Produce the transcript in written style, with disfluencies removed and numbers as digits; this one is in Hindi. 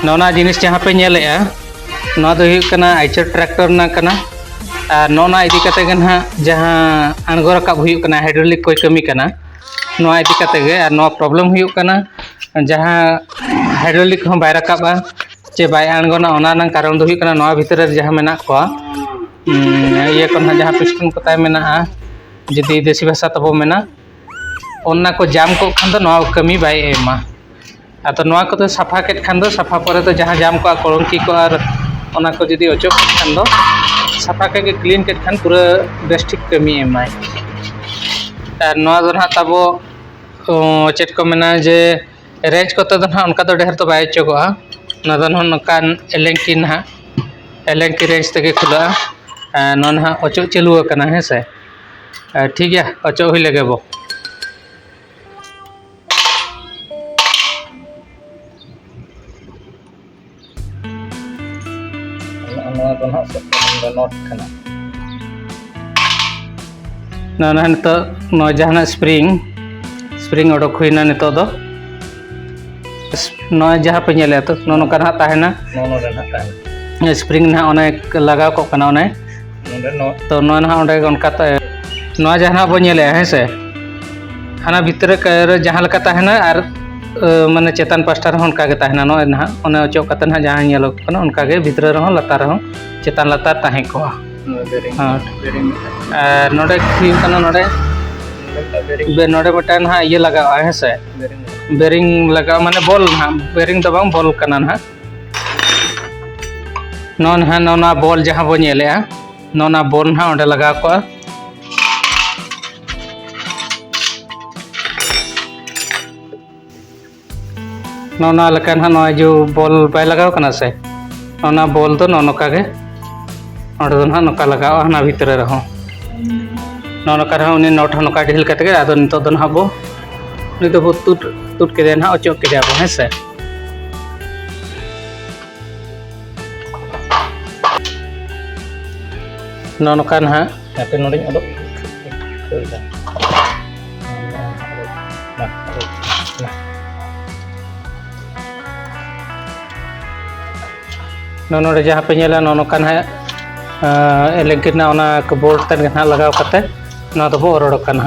नोना जिनिस जहाँ पे नेलेगा नोना दो हुयुग कना आइचर ट्रैक्टर ना कना और नोना इदी कते गे ना जहाँ अणगो रकाब हुयुग कना हाइड्रोलिक कोई कमी कना नोआ इदी कते गे और नोआ प्रॉब्लम हुयुग कना जहाँ हाइड्रोलिक हो बाय रकाबा चे बाय अणगोना ओना नंग कारण दो हुयुग कना नोआ भीतर जहाँ मेना को ये को ना जहाँ पिस्टन को ताय मेना जदि देसी भाषा तबो मेना ओना को जाम को खान दो नोआ कमी बाय एमा आतो नोआ को तो साफा केट खान दो साफा परे तो जहाँ जाम को कलंकी को और ओना को जदि अचो खान दो साफा के क्लीन केट खान पूरा बेस्टिक कमी एमाय और नोआ दो ना तबो चेट को मेना जे रेंज को तो ना उनका तो ढेर तो बाय चोगोआ ना दो नकान एलेंकी ना एलेंकी रेंज तक खुला ना अचो चालू करना है से ठीक है अचो हुई लगे बो ना नितो जहाँ स्प्रिंग ओडक हुईना नितो दो जहाँ पे नेले तो नोका ना ताहेना स्प्रिंग ना ओने लगाव को कना ओने तो ना ओंडे उनका नोआ जहाँ बो नेले है से हाना भीतर जहाँ लका ताहेना और माने चेतन पास्टा रहो उनका गे ताहेना नो ना ओने अचो कते ना जहाँ नेलो कना उनका गे भीतर रहो लतार रहो चेतन लतार ताहे को हां नोडे खी कना नोडे नोडे बटन हा ये लगा है से बेरिंग लगा माने बॉल ना बेरिंग तो बांग बॉल कना ना नोन हा नोना बॉल जहाँ बो नेले नोना बॉल ना ओंडे लगा को नोना लकन हा नो जो बॉल बाय लगाव कना से नोना बॉल तो नोका गे और ना नोका लगाव ना भीतर रहो नोका रहो उनी नोट नोका ढील कते आदो नितो दो ना बो उनी तो तुट के ना अचो के जाबो है से नोका ना याते नोडिन ओडो नोडे जहाँ पे नेला नोका ना एलेंकी ना ओना को बोल्ट तन ना लगाव कते ना तो बो ओरडो कना